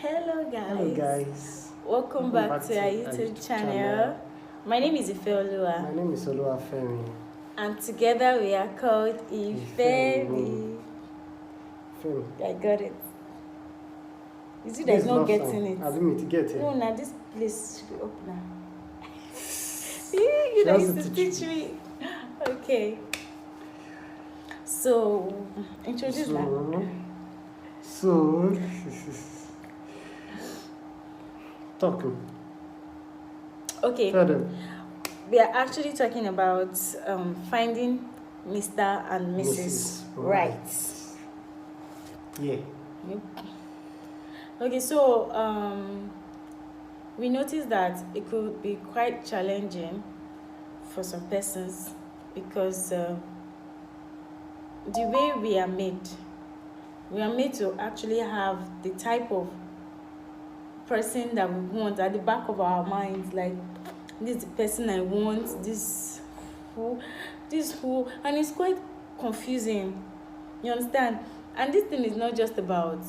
Hello Hello guys. guys. Welcome back to our YouTube channel. My name is My Ifeoluwa name is Oluwafemi. and together we are called Ifemi. Femi. I got it. Is it This that's not love getting song. it? I didn't mean to get it. No, now this place should be open now. She You know, has used to teach me. Okay. So introduce now. So talking. Okay. Tell them. We are actually talking about finding Mr. and Mrs. Right. Yeah. Yep. Okay, so we noticed that it could be quite challenging for some persons because the way we are made to actually have the type of person that we want at the back of our minds, like this is the person I want, this who, and it's quite confusing. You understand? And this thing is not just about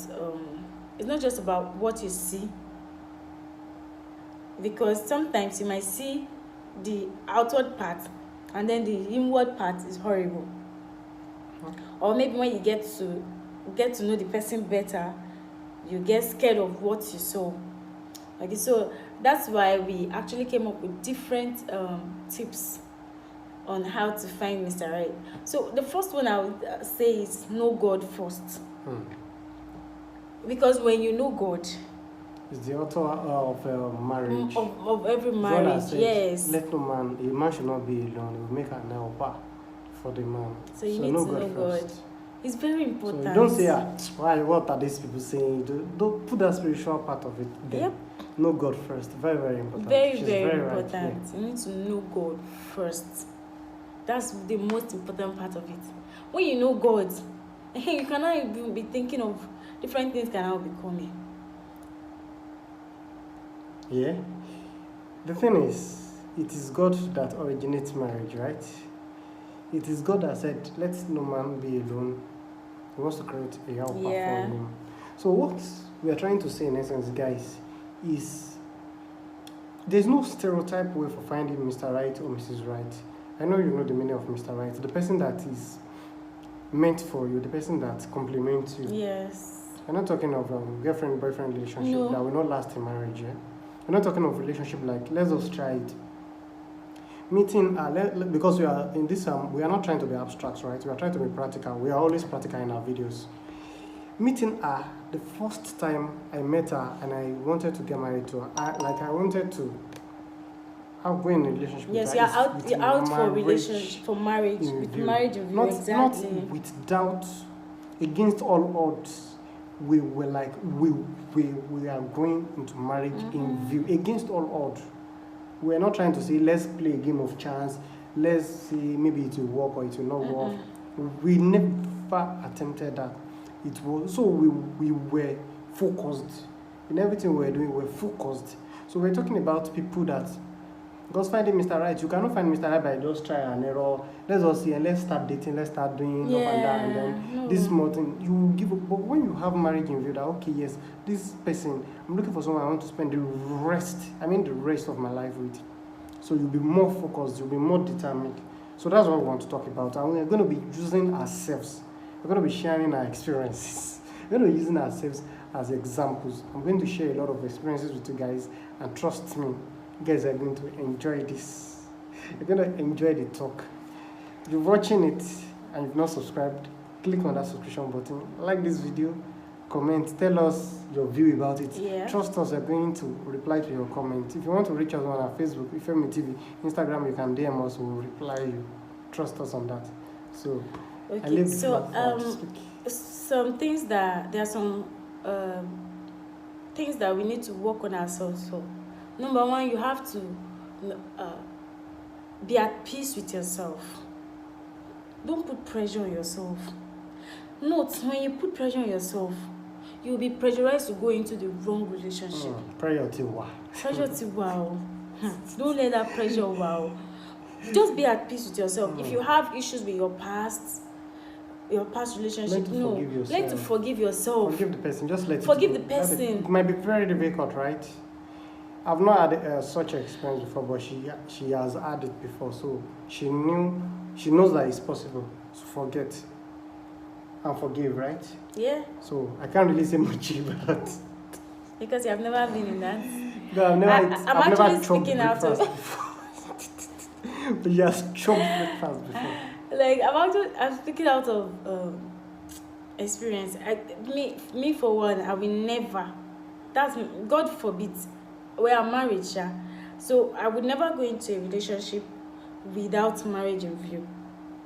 what you see, because sometimes you might see the outward part and then the inward part is horrible. Or maybe when you get to know the person better, you get scared of what you saw. Okay, so that's why we actually came up with different tips on how to find Mr. Right. So the first one I would say is know God first. Because when you know God, It's the author of marriage. Of every marriage, said, yes. Let no man, a man should not be alone. He will make an helper for the man. So you need to know God. It's very important. So don't say, why, what are these people saying? Don't put that spiritual part of it there. Yep. Know God first. Very, very important. Very, She's very right, important. yeah. You need to know God first. That's the most important part of it. When you know God, you cannot even be thinking of different things can now be coming. Yeah. The thing is, it is God that originates marriage, right? It is God that said, let no man be alone. He wants to create a helper for him. So what we are trying to say in essence, guys, is there's no stereotype way for finding Mr. Right or Mrs. Right. I know you know the meaning of Mr. Right. The person that is meant for you, the person that complements you. Yes. We're not talking of girlfriend-boyfriend relationship that will not last in marriage, yeah? We're not talking of relationship like, let's just try it. Meeting, because we are in this, we are not trying to be abstract, right? We are trying to be practical. We are always practical in our videos. Meeting her, the first time I met her and I wanted to get married to her, I wanted to go in a relationship with her. Yes, you're out for relationship, for marriage, with marriage in view, exactly. Not with doubt, against all odds. We were like, we are going into marriage in view, against all odds. We're not trying to say, let's play a game of chance, let's see, maybe it will work or it will not work. We never attempted that. It was, so we were focused. In everything we were doing, we were focused. So we're talking about people that, because finding Mr. Right, you cannot find Mr. Right by just try and error. Let's just see and let's start dating, let's start doing up and down, and then this small thing, you give up. But when you have marriage in view, that okay, yes, this person, I'm looking for someone I want to spend the rest of my life with. So you'll be more focused, you'll be more determined. So that's what we want to talk about. And we're going to be using ourselves. We're going to be sharing our experiences. We're going to be using ourselves as examples. I'm going to share a lot of experiences with you guys, and trust me, you guys are going to enjoy this. You're going to enjoy the talk. If you're watching it and you've not subscribed, click on that subscription button. Like this video, comment, tell us your view about it. Trust us, we're going to reply to your comment. If you want to reach us on our Facebook, Ifemi TV, Instagram, you can DM us, we'll reply you. Trust us on that. So, okay, so some things that there are some things that we need to work on ourselves for. Number one, you have to be at peace with yourself. Don't put pressure on yourself. Note, when you put pressure on yourself, you'll be pressurized to go into the wrong relationship. Pressure to wow. Don't let that pressure wow. Just be at peace with yourself. If you have issues with your past, your past relationship. Learn to No, forgive yourself. learn to forgive yourself. Forgive the person. Just let Forgive it the go. person. It might be very difficult, right? I've not had such experience before, but she has had it before, so she knows that it's possible to forget and forgive, right? Yeah, So I can't really say much about that. because you have never been in that. No, I'm I've never actually chopped speaking out breakfast of before. But she has chopped breakfast before. like I'm speaking out of experience. Me for one, I will never. That's God forbid. We are married, Sha. So I would never go into a relationship without marriage in view,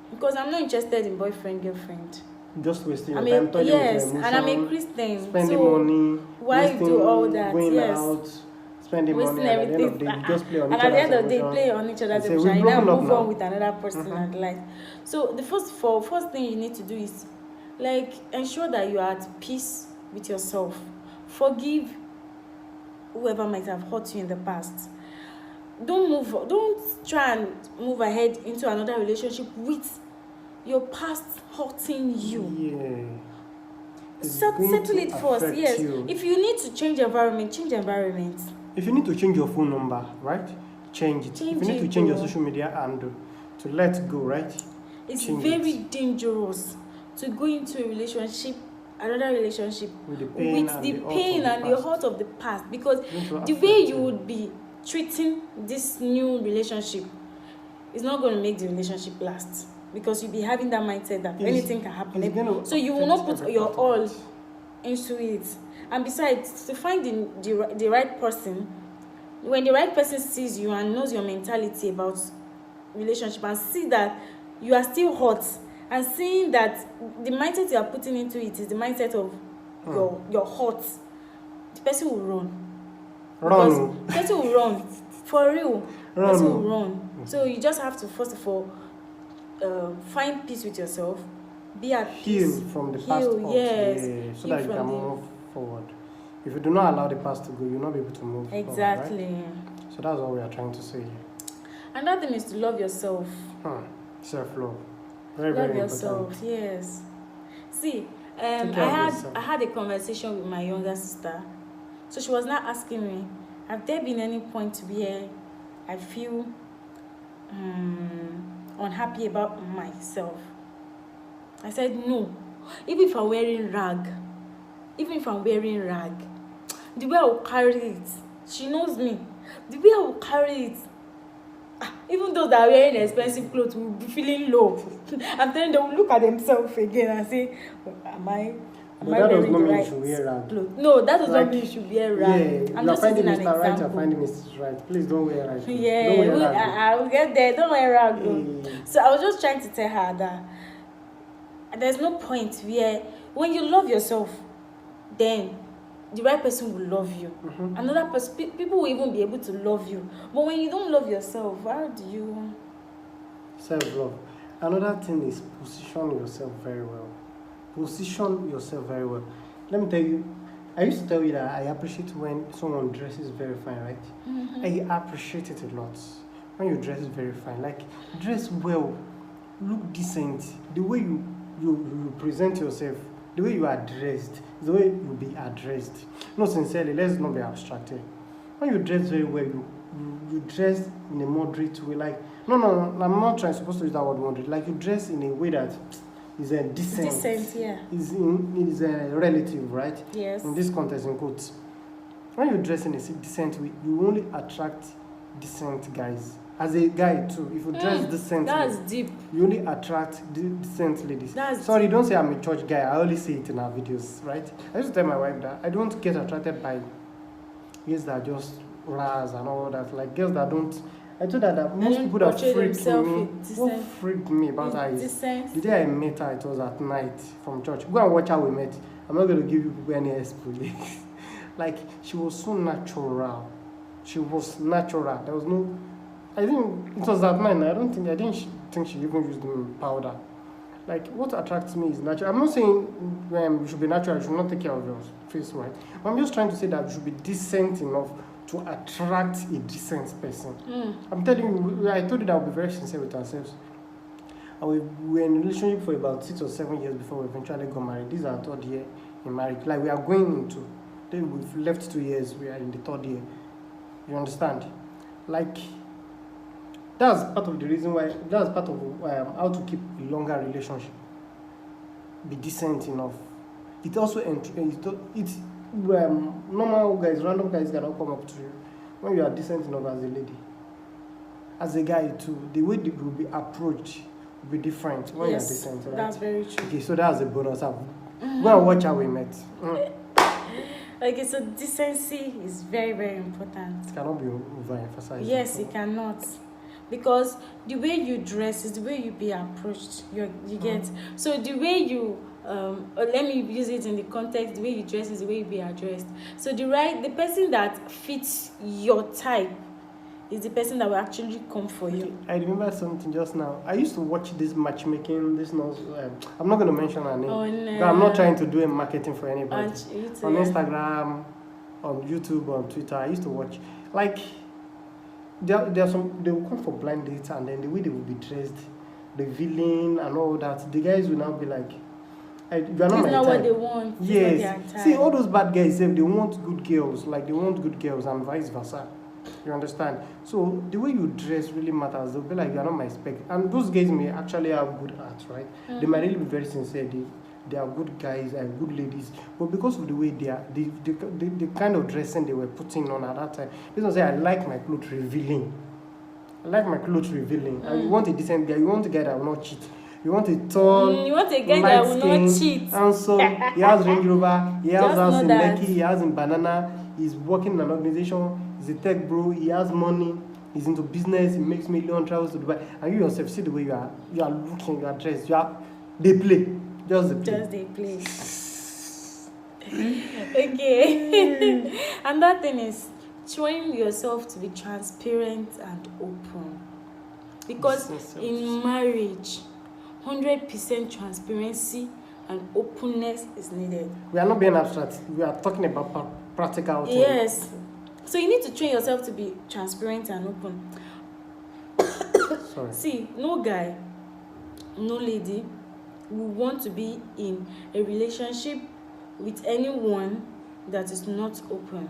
because I'm not interested in boyfriend girlfriend. Just wasting your time, turning yes, with your and I'm a emotion, Christian. spending So money, why wasting, do all that? going Yes. out, spending Wasting money, and at the end of the day, you just play on and each at the other's end of the day, emotion. play on each other's and say, emotion. "We've You now broken up move now." on with another person and life. So the first thing you need to do is like ensure that you are at peace with yourself. Forgive whoever might have hurt you in the past. Don't try and move ahead into another relationship with your past hurting you. Yeah. It's Settle going to it first. affect Yes. you. If you need to change environment, change environment. If you need to change your phone number, right? Change it. Change if you need it, to change your bro. social media handle to let go, right? It's Change very it. dangerous to go into a relationship, another relationship, With the pain with and the the hurt pain of the and the past. hurt of the past, because It's going to the affect way you would be treating this new relationship is not going to make the relationship last, because you'll be having that mindset that anything can happen. It's gonna So you will not affect put every your part all of it. into it. And besides, to find the right person, when the right person sees you and knows your mentality about relationship and see that you are still hot, and seeing that the mindset you are putting into it is the mindset of your hurt, the person will run. Because the person will run. For real. The person will run. So you just have to first of all find peace with yourself. Be at peace. Heal from the past. Yes. Yeah, so Heal that you from can move forward. If you do not allow the past to go, you'll not be able to move Exactly. forward, right? So that's what we are trying to say here. Another thing is to love yourself. Self-love. Very, Love very yourself. important. Yes. See, Take care of yourself. I had a conversation with my younger sister. So she was now asking me, have there been any point where I feel unhappy about myself? I said no. Even if I'm wearing rag, the way I will carry it, she knows me. The way I will carry it, even those that are wearing expensive clothes will be feeling low. And then they will look at themselves again and say, am I wearing the right clothes? No, that does not mean you should wear rag. Yeah, I'm you're just finding using an Mr. Right, you're example. finding Mrs. Right. Please don't wear rag. Yeah, Don't wear rag. I will get there. Don't wear rag. Yeah. So I was just trying to tell her that there's no point where when you love yourself, then the right person will love you. Another person, people will even be able to love you. But when you don't love yourself, how do you? Self-love. Another thing is position yourself very well. Position yourself very well. Let me tell you, I used to tell you that I appreciate when someone dresses very fine, right? I appreciate it a lot. When you dress very fine, like dress well, look decent. The way you present yourself, the way you are dressed, is the way you'll be addressed. No, sincerely, let's not be abstracted. When you dress very well, you dress in a moderate way. Like, no, I'm not supposed to use that word moderate. Like, you dress in a way that is a decent. Decent, yeah. It is a relative, right? Yes. In this context, in quotes. When you dress in a decent way, you only attract decent guys. As a guy too, if you dress decently, that's deep. you only attract decent ladies. Sorry, don't say I'm a church guy. I only say it in our videos, right? I used to tell my wife that I don't get attracted by girls that just ras and all that. Like girls that don't. I told her that most people that freaked me, what freaked me about her is the day I met her, it was at night from church. Go and watch how we met. I'm not going to give you people any explanation. Like, she was so natural. She was natural. There was no. I think it was that night. I didn't think she even used powder. Like, what attracts me is natural. I'm not saying you should be natural. You should not take care of your face, right? But I'm just trying to say that you should be decent enough to attract a decent person. I'm telling you, I told you that we'll be very sincere with ourselves. and we were in a relationship for about 6 or 7 years before we eventually got married. This is our third year in marriage. Like we are going into, then we've left 2 years, we are in the third year. You understand? Like, that's part of the reason why, that's part of how to keep a longer relationship. Be decent enough. It also, it's normal guys, random guys cannot come up to you when you are decent enough as a lady. As a guy too, the way they will be approached will be different when you are decent, right? That's very true. Okay, so that's a bonus. Go and watch how we met. Okay, so decency is very, very important. It cannot be overemphasized. Yes, it cannot. Because the way you dress is the way you be approached. You get. So the way you let me use it in the context, the way you dress is the way you be addressed. So the person that fits your type is the person that will actually come for you. I remember something just now. I used to watch this matchmaking, I'm not going to mention her name. Oh, no. But I'm not trying to do a marketing for anybody. On Instagram, on YouTube, on Twitter, I used to watch. Like, there are some, they will come for blind dates, and then the way they will be dressed, the villain and all that, the guys will now be like, you are not my type. What they want. Yes. See, all those bad guys, they want good girls. Like, they want good girls and vice versa. You understand? So the way you dress really matters. They'll be like, you're not my spec. And those guys may actually have good art, right? They might really be very sincere. They are good guys and good ladies. But because of the way they are, the kind of dressing they were putting on at that time, they don't say, I like my clothes revealing. And you want a decent guy. You want a guy that will not cheat. You want a tall, you want a guy that will not cheat. And so he has Range Rover, he has house in that. Lekki, he has in Banana, he's working in an organization, he's a tech bro, he has money, he's into business, he makes million travels to Dubai. And you yourself see the way you are looking, you are dressed, they play. Just they play. Okay. Another thing is showing yourself to be transparent and open. Because in marriage, 100% transparency and openness is needed. We are not being abstract. We are talking about practical things. Yes. So you need to train yourself to be transparent and open. Sorry. See, no guy, no lady will want to be in a relationship with anyone that is not open.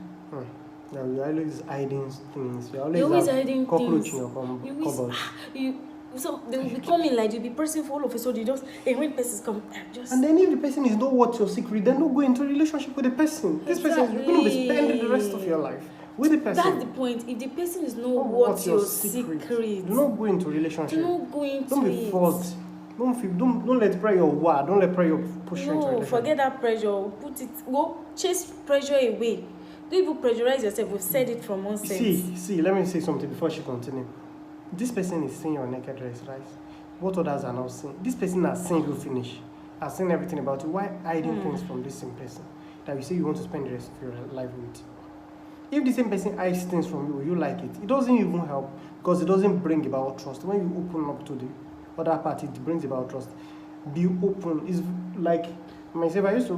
Yeah, you're always hiding things. You're always hiding cockroach things. In your cupboard. So they will be coming like you'll be pressing for all of a sudden. When person come, And then if the person is not what your secret, then don't go into a relationship with the person. This person is going to be spending the rest of your life with the person. That's the point. If the person is not what your secret, do not go into a relationship. Don't be false. Don't let pressure war. Don't let pressure push you into a relationship. Forget that pressure. Go chase pressure away. Don't even pressurize yourself. We've said it from one sense. See, let me say something before she continues. This person is seeing your naked dress, right? What others are not seeing? This person has seen you finish, has seen everything about you. Why hiding things from this same person that you say you want to spend the rest of your life with? If the same person hides things from you, you like it. It doesn't even help because it doesn't bring about trust. When you open up to the other party, it brings about trust. Be open. It's like myself. I used to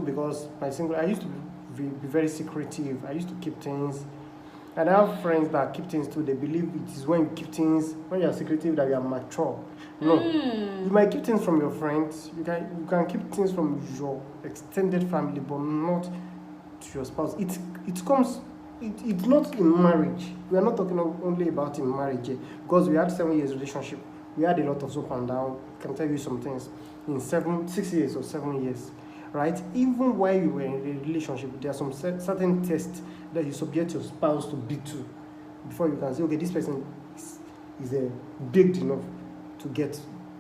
be very secretive. I used to keep things. And I have friends that keep things too. They believe it is when you keep things, when you are secretive, that you are mature. No. You might keep things from your friends. You can keep things from your extended family, but not to your spouse. It's not in marriage. We are not talking only about in marriage here, because we had 7 years relationship. We had a lot of up and down. I can tell you some things. In 6 years or 7 years, right? Even while you were in a relationship, there are some certain tests that you subject your spouse to be to before you can say, okay, this person is big enough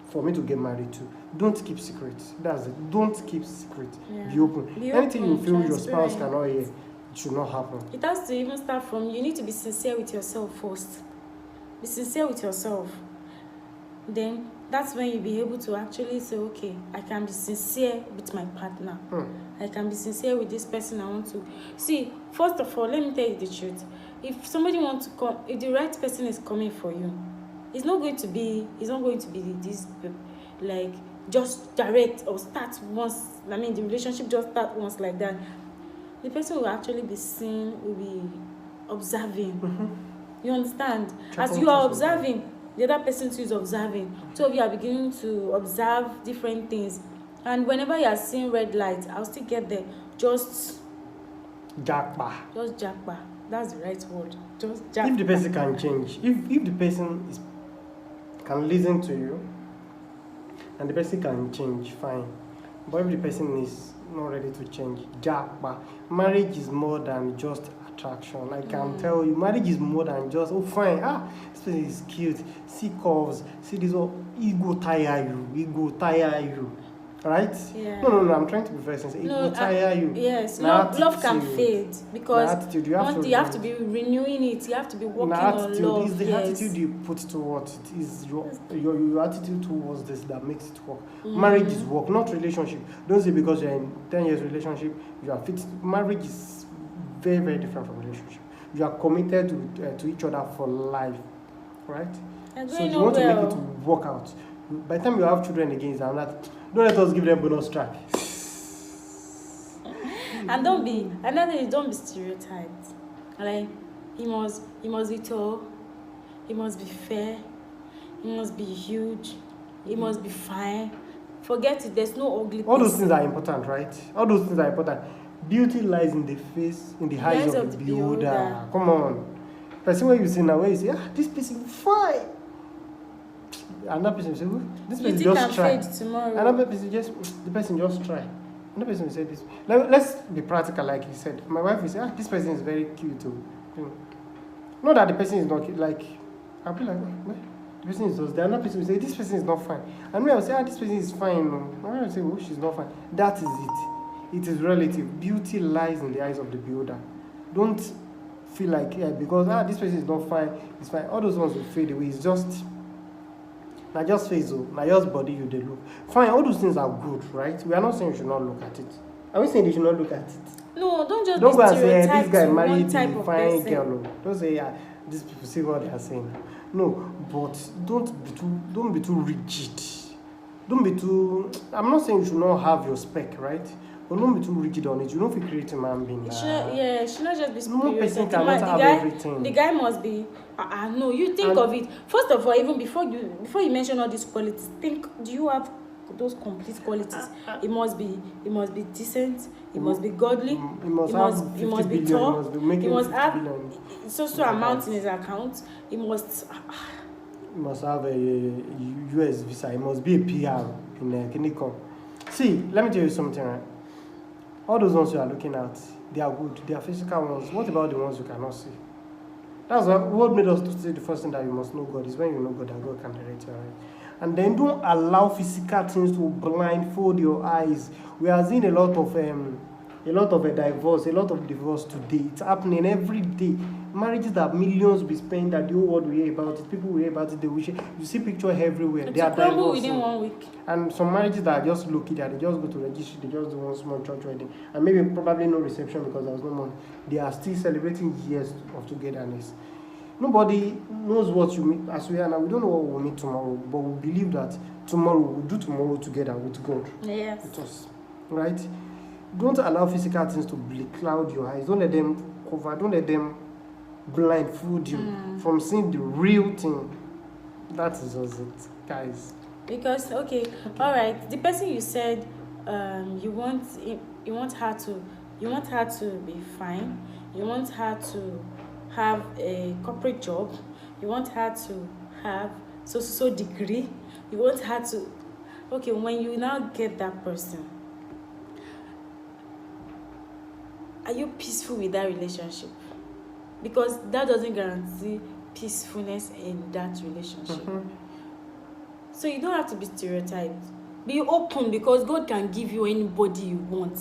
for me to get married to. Don't keep secrets. That's it. Don't keep secrets. Yeah. Be open. Anything you feel your spouse cannot hear, it should not happen. It has to even start from, you need to be sincere with yourself first. Be sincere with yourself. Then that's when you'll be able to actually say, okay, I can be sincere with my partner. I can be sincere with this person I want to. See, first of all, let me tell you the truth. If somebody wants to come, if the right person is coming for you, it's not going to be this, like, just direct or start once. I mean, the relationship just start once like that. The person will actually be seen, will be observing. You understand? As you are observing, the other person too is observing. Two of you are beginning to observe different things, and whenever you are seeing red light, I'll still get there. Just Jackpot. jackpot. That's the right word. Just jackpot. If the person can change, if the person can listen to you, and the person can change, fine. But if the person is not ready to change, jackpot. Marriage is more than just attraction. I can tell you, marriage is more than just, oh fine, this person is cute, see curves, see this, ego tire you. Right? Yeah. No, I'm trying to be very sincere. It will tire you. Yes, love can fade because attitude, you have to be renewing it. You have to be working attitude on love. Is the attitude you put towards it. Is your attitude towards this that makes it work. Marriage is work, not relationship. Don't say because you're in 10 years relationship, you are fit. Marriage is very, very different from relationship. You are committed to each other for life, right? So you want to make it work out. By the time you have children again, don't let us give them bonus track. And don't be stereotyped. Like he must be tall, he must be fair, he must be huge, he must be fine. Forget it, there's no ugly All those things are important, right? All those things are important. Beauty lies in the face, in the eyes of the beholder. Come on. Person where you see now, where you say, this person fine. Another person will say, this person just try. Another person the person just try. Another person will say this. Let's be practical, like you said. My wife will say, this person is very cute too. Not that the person is not cute, like, I'll be like, well, the person is just there. Another person will say, this person is not fine. And me, I will say, this person is fine. I will say, she's not fine. That is it. It is relative. Beauty lies in the eyes of the beholder. Don't feel like, because this person is not fine, it's fine. All those ones will fade away. It's just face, not just body you they look. Fine, all those things are good, right? We are not saying you should not look at it. Are we saying you should not look at it? No, don't just don't be go and say stereotyped this guy to married one type a of fine person. girl. Don't say these people see what they are saying. No, but don't be too rigid. Don't be too. I'm not saying you should not have your spec, right? But don't be too rigid on it. You don't feel create a man being. It should not just be stereotyped. No person cannot have everything. The guy must be. No, you think of it. First of all, even before you mention all these qualities, think: do you have those complete qualities? It must be decent. It must be godly. It must be tall. It must have so amount in his account. It must have a US visa. It must be a PR in Kinikon. See, let me tell you something, right? All those ones you are looking at, they are good. They are physical ones. What about the ones you cannot see? That's what made us to say the first thing that you must know God is when you know God and God can direct you, right? And then don't allow physical things to blindfold your eyes. We are seeing a lot of divorce today. It's happening every day. Marriages that millions be spent, that the whole world will hear about it. People will hear about it. They will share. You see pictures everywhere. They are divorcing within 1 week. And some marriages that are just low-key, that they just go to registry, they just do one small church wedding, and maybe probably no reception because there was no money. They are still celebrating years of togetherness. Nobody knows what you meet as we are now. We don't know what we'll meet tomorrow, but we believe that tomorrow we'll do tomorrow together with God. Yes. With us. Right? Don't allow physical things to cloud your eyes. Don't let them cover. Don't let them blindfold you from seeing the real thing. That is just it, guys. Because all right, the person you said you want her to be fine. You want her to have a corporate job. You want her to have so degree. You want her to when you now get that person, are you peaceful with that relationship? Because that doesn't guarantee peacefulness in that relationship. So you don't have to be stereotyped. Be open, because God can give you anybody you want.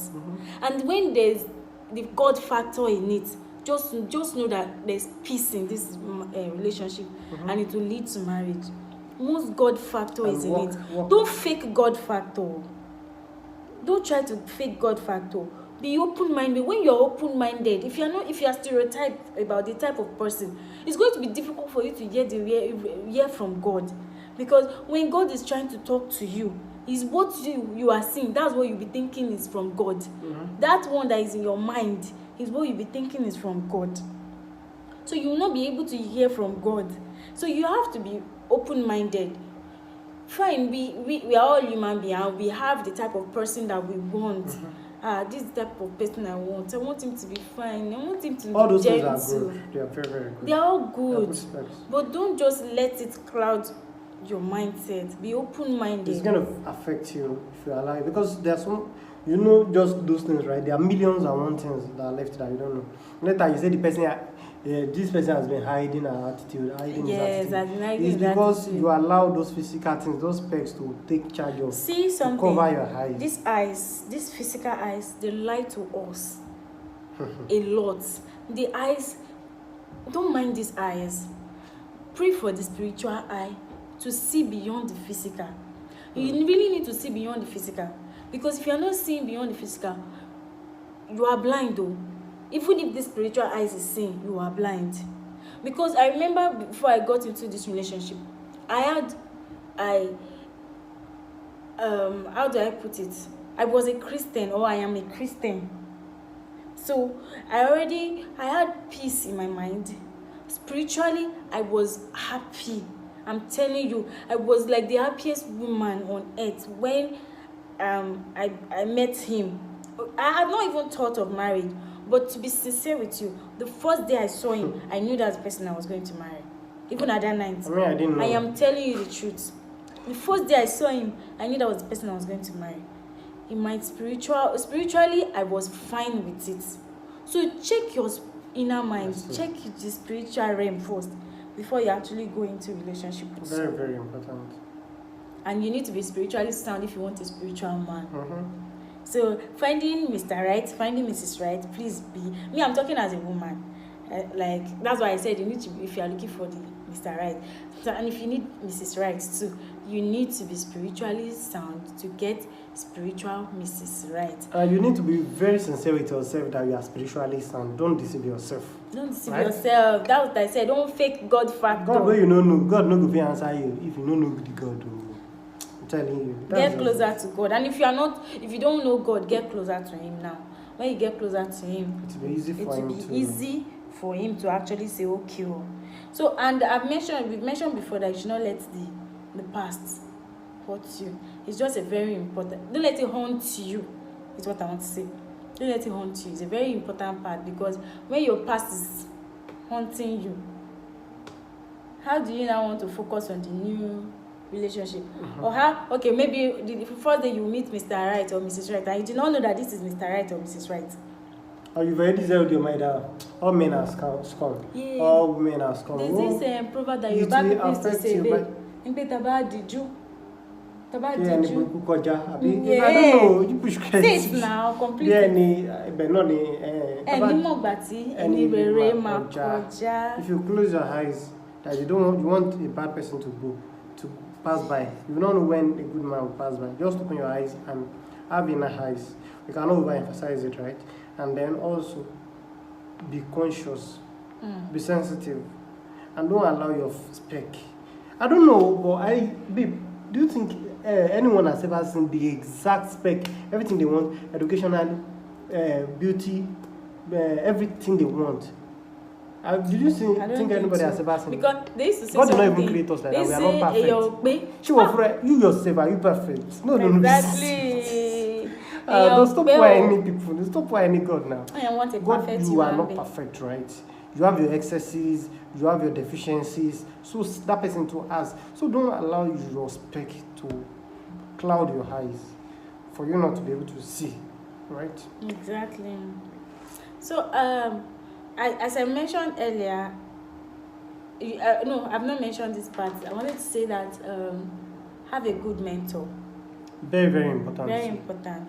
And when there's the God factor in it, just know that there's peace in this relationship, and it will lead to marriage. Most God factor is in it. Don't fake God factor. Don't try to fake God factor. Be open-minded. When you're open-minded, if you are stereotyped about the type of person, it's going to be difficult for you to hear from God. Because when God is trying to talk to you, is what you are seeing. That's what you'll be thinking is from God. That one that is in your mind is what you'll be thinking is from God. So you will not be able to hear from God. So you have to be open-minded. Fine, we are all human beings, and we have the type of person that we want. This is the type of person I want. I want him to be fine. I want him to All be those things gentle. are good. They are very, very good. They are all They are good. good steps. But don't just let it cloud your mindset. Be open-minded. It's going to affect you if you allow it, because there are some, you know, just those things, right? There are millions and one things that are left that you don't know. Later you say the person, this person has been hiding her attitude, hiding his attitude. It's because you allow those physical things, those specs to take charge of. See something. To cover your eyes. These eyes, these physical eyes, they lie to us a lot. The eyes, don't mind these eyes. Pray for the spiritual eye to see beyond the physical. You really need to see beyond the physical, because if you are not seeing beyond the physical, you are blind though. Even if the spiritual eyes is seeing, you are blind. Because I remember before I got into this relationship, how do I put it? I was a Christian, or I am a Christian. So I had peace in my mind. Spiritually, I was happy. I'm telling you, I was like the happiest woman on earth when I met him. I had not even thought of marriage. But to be sincere with you, the first day I saw him, I knew that's the person I was going to marry. Even at that night. I didn't know. I am telling you the truth. The first day I saw him, I knew that was the person I was going to marry. In my spiritually, I was fine with it. So check your inner mind, check the spiritual realm first before you actually go into a relationship with Very, very important. And you need to be spiritually sound if you want a spiritual man. So finding Mr. Right, finding Mrs. Right, please be me. I'm talking as a woman. Like that's why I said you need to be, if you are looking for the Mr. Right. So, and if you need Mrs. Right too, you need to be spiritually sound to get spiritual Mrs. Right. You need to be very sincere with yourself that you are spiritually sound. Don't deceive yourself. Don't deceive yourself. That's what I said. Don't fake God factor. God, where you don't know, God no go answer you if you don't know the God. I'm telling you. Get closer to God. And if you don't know God, get closer to Him now. When you get closer to Him, it will be easy for Him to actually say, okay. So, and we've mentioned before that you should not let the past hurt you. It's just a very important. Don't let it haunt you. Is what I want to say. Don't let it haunt you. It's a very important part, because when your past is haunting you, how do you now want to focus on the new relationship? Or how, okay, maybe the first day you meet Mr. Right or Mrs. Right, and you do not know that this is Mr. Right or Mrs. Right. Or you've already said your mind that all men are scum. Yeah. All women are scum. There's this proverb that you back used to say, I don't know, you push credit. Say it now, completely. If you close your eyes, that you want a bad person to pass by. You don't know when a good man will pass by. Just open your eyes and have inner eyes. You cannot overemphasize it, right? And then also be conscious, be sensitive, and don't allow your spec. I don't know, but babe, do you think anyone has ever seen the exact spec, everything they want, educational, beauty, everything they want? Did you think anybody has ever seen? Because they used to say God did not something. even create us like They that. We are not perfect. You yourself, are you perfect? No. Exactly. Don't stop for any people. Don't stop for any God now. I want a God, perfect you are human not being. perfect, right? You have your excesses, you have your deficiencies. So that person to ask. So don't allow your spec to cloud your eyes for you not to be able to see, right? Exactly. So as I mentioned earlier, no, I've not mentioned this part. I wanted to say that have a good mentor. Very, very important. Very important.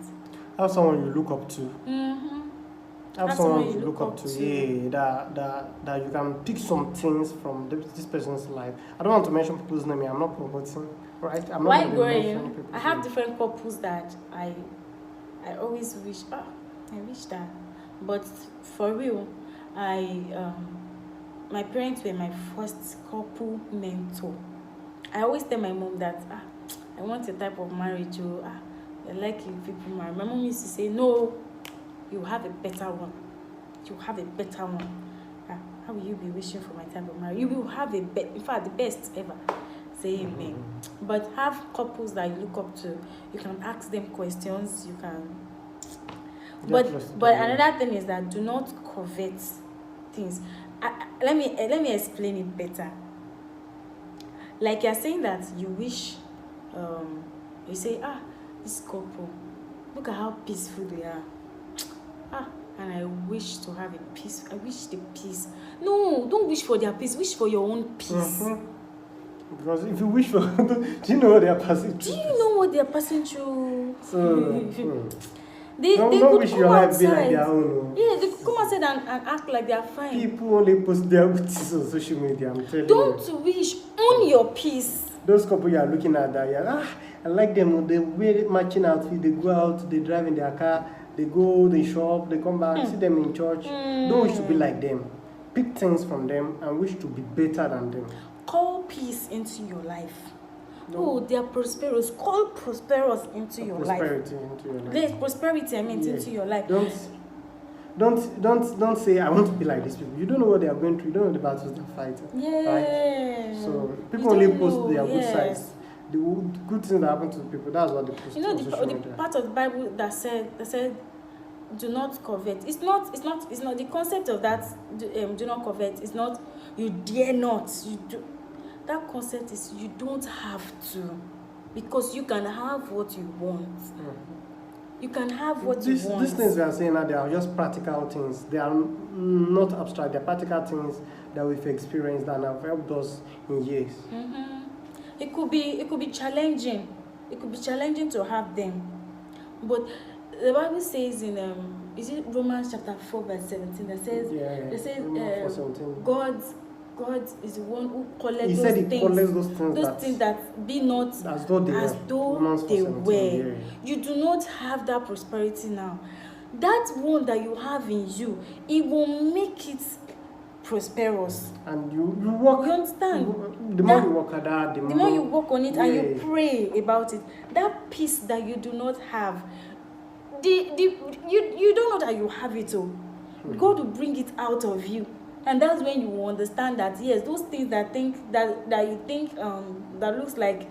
Have someone you look up to. Have someone you look up to. Yeah, that you can pick some things from this person's life. I don't want to mention people's name. I'm not promoting, right? I'm not While growing, I have different couples that I always wish. I wish that, but for real, my parents were my first couple mentor. I always tell my mom that I want a type of marriage. I like if people marry. My mom used to say, no, you have a better one. You have a better one. How will you be wishing for my type of marriage? You will have in fact, the best ever. say amen. But have couples that you look up to. You can ask them questions. You can. But another thing is that do not covet things. Let me explain it better. Like you're saying that you wish, you say, this couple, look at how peaceful they are. And I wish to have a peace. I wish the peace. No, don't wish for their peace. Wish for your own peace. Because if you wish for, do you know what they are passing through? Do you know what they are passing through? So, they don't could wish come your life outside. be like their own. Yeah, they could come outside and act like they are fine. People only post their booties on social media. I'm telling you. Don't wish. Own your peace. Those couple you are looking at that, I like them. They wear matching outfit. They go out. They drive in their car. They go. They shop. They come back. See them in church. Don't wish to be like them. Pick things from them and wish to be better than them. Call peace into your life. No, they are prosperous. Call prosperous into your life. Prosperity into your life. There's prosperity, into your life. Don't say I want to be like these people. You don't know what they are going through. You don't know the battles they're fighting. Yeah. Right? So people only post their good sides. The good things that happen to people. That's what they post. You know the part of the Bible that said do not covet. It's not the concept of that do not covet. It's not you dare not. You do. That concept is you don't have to, because you can have what you want. You can have what you want. These things we are saying now, they are just practical things. They are not abstract. They are practical things that we've experienced and have helped us in years. It could be challenging. It could be challenging to have them, but the Bible says in is it Romans chapter 4 verse 17 that says God is the one who collects those things that be not as though they were. You do not have that prosperity now. That one that you have in you, it will make it prosperous. And you work. You understand? The more you work at that, the more you work on it and you pray about it. That peace that you do not have, you don't know that you have it. So God will bring it out of you. And that's when you will understand that yes, those things that you think that looks like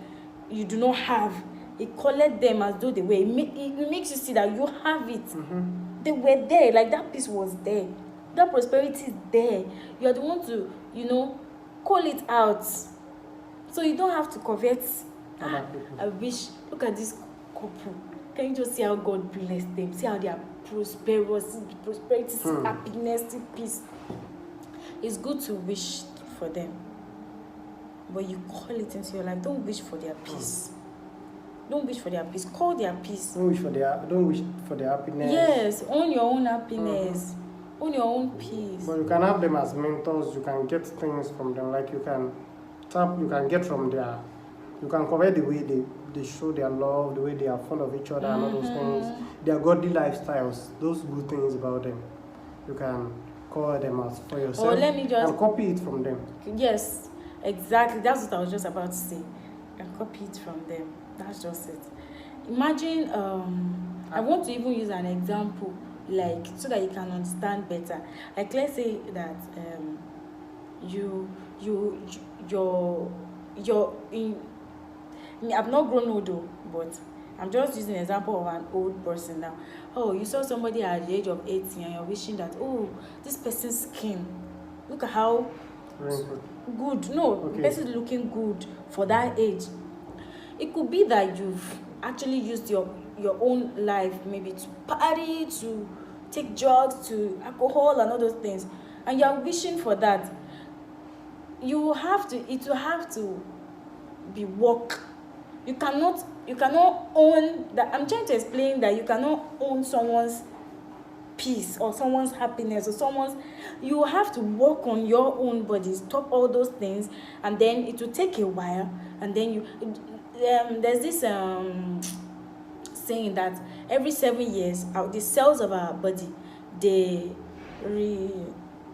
you do not have, it collect them as though they were. It makes you see that you have it. They were there, like that peace was there, that prosperity is there. You are the one to call it out, so you don't have to covet. I wish. Look at this couple. Can you just see how God blessed them? See how they are prosperous, prosperity, happiness, peace. It's good to wish for them, but you call it into your life. Don't wish for their peace. Don't wish for their peace. Call their peace. Don't wish for their happiness. Yes, own your own happiness. Own your own peace. But you can have them as mentors. You can get things from them. Like you can get from their. You can cover the way they show their love, the way they are fond of each other, and all those things. Their godly lifestyles. Those good things about them. You can call them out for yourself and copy it from them. Yes, exactly. That's what I was just about to say. And copy it from them. That's just it. Imagine, I want to even use an example, like so that you can understand better. Like let's say that I've not grown old though, but I'm just using an example of an old person now. Oh, you saw somebody at the age of 80 and you're wishing that, this person's skin, look at how good. No, the person is looking good for that age. It could be that you've actually used your own life maybe to party, to take drugs, to alcohol and all those things, and you're wishing for that. It will have to be work. You cannot own that. I'm trying to explain that you cannot own someone's peace or someone's happiness or you have to work on your own body, stop all those things, and then it will take a while, and then there's this saying that every 7 years the cells of our body, they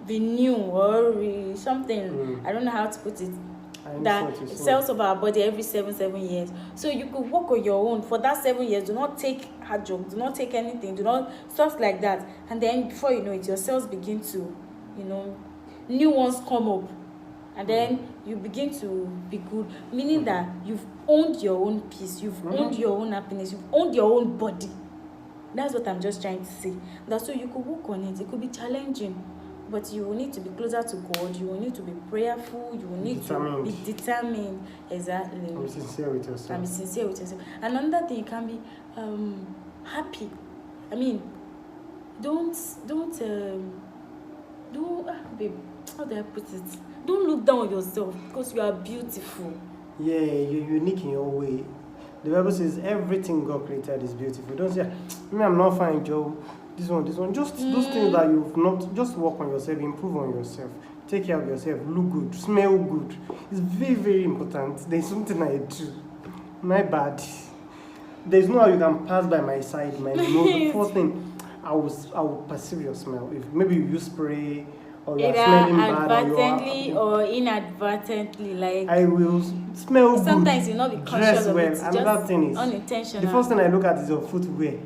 renew or something. I don't know how to put it. That cells of our body every 7 years. So you could work on your own for that 7 years. Do not take hard drugs, do not take anything, do not stuff like that. And then before you know it, your cells begin to, new ones come up. and then you begin to be good, meaning that you've owned your own peace, you've owned your own happiness, you've owned your own body. That's what I'm just trying to say. That's so you could work on it. It could be challenging, but you will need to be closer to God. You will need to be prayerful. You will need to be determined. Exactly. And be sincere with yourself. And be sincere with yourself. Another thing, you can be happy. I mean, babe, how do I put it? Don't look down on yourself because you are beautiful. Yeah, you're unique in your way. The Bible says everything God created is beautiful. Don't say, me, I'm not fine, Joe. This one. Just those things that you've not, just work on yourself, improve on yourself, take care of yourself, look good, smell good. It's very, very important. There's something I do. My bad. There's no how you can pass by my side, my nose. The first thing, I will perceive your smell. If maybe you use spray, or you're smelling bad, advertently or inadvertently, like I will smell good. Sometimes you'll not be conscious of it. Another thing is unintentional. The first thing I look at is your footwear.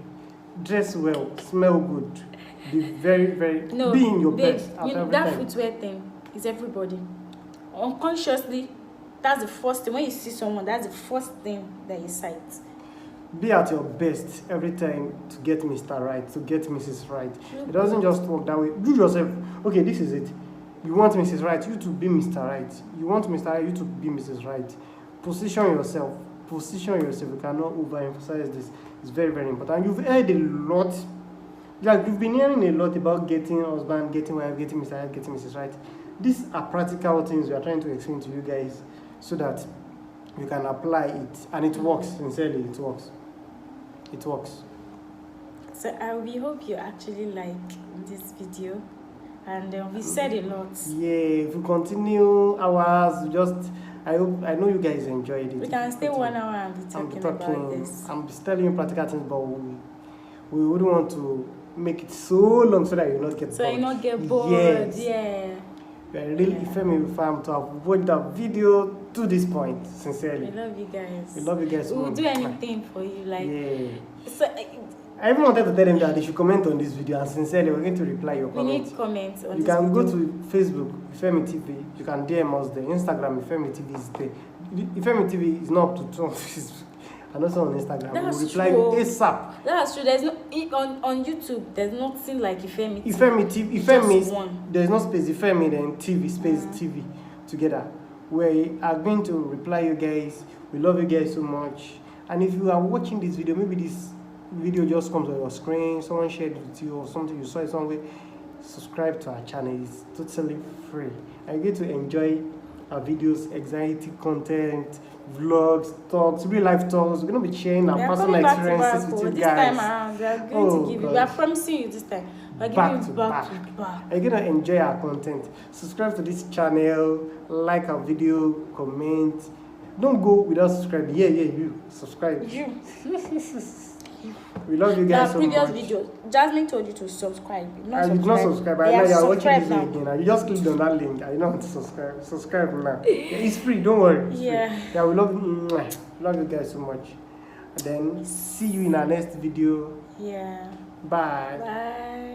Dress well, smell good, be very, very be in your best. That footwear thing is everybody. Unconsciously, that's the first thing. When you see someone, that's the first thing that you sight. Be at your best every time to get Mr. Right, to get Mrs. Right. It doesn't just work that way. Do yourself. Okay, this is it. You want Mrs. Right, you to be Mr. Right. You want Mr. Right, you to be Mrs. Right. Position yourself. You cannot overemphasize this. It's very, very important. You've heard a lot. Like, you've been hearing a lot about getting husband, getting wife, getting Mr. Right, getting Mrs. Right. These are practical things we are trying to explain to you guys so that you can apply it. And it works. Sincerely, it works. It works. So we hope you actually like this video, and we said a lot. Yeah, if we continue hours, I know you guys enjoyed it. We can stay 1 hour and be talking about this. I'm just telling you practical things, but we wouldn't want to make it so long so that you not get bored. So you not get bored. Yes. Yeah. We are really fam to have watched that video to this point. Sincerely. We love you guys. We love you guys so much. We'll do anything for you. Like, yeah. So, I even wanted to tell them that they should comment on this video, and sincerely, we're going to reply your comments. We need comments on You this can video. go to Facebook, Ifemi TV. You can DM us there. Instagram, Ifemi TV is there. Ifemi TV is not up to 2 on Facebook. And also on Instagram. That's we'll reply true. ASAP. That's true. There's no on YouTube. There's nothing like Ifemi TV. Ifemi TV. Ifemi is one. There's no space. Ifemi then TV space TV together. We are going to reply you guys. We love you guys so much. And if you are watching this video, maybe this video just comes on your screen, someone shared it with you or something, you saw it somewhere, subscribe to our channel. It's totally free. And you get to enjoy our videos, anxiety content, vlogs, talks, real life talks. We're going to be sharing our personal experiences with you guys. This time around, we are going to give you, we are promising you this time, we're giving you back to back. You're going to enjoy our content. Subscribe to this channel, like our video, comment. Don't go without subscribing. Yeah, you. Subscribe. You. We love you guys so much. Previous videos, Jasmine told you to subscribe. I did not subscribe. I know you're watching this again. You just clicked on that link. I know how to subscribe. Subscribe now. It's free. Don't worry. It's free. Yeah, we love you guys so much. And then see you in our next video. Yeah. Bye. Bye.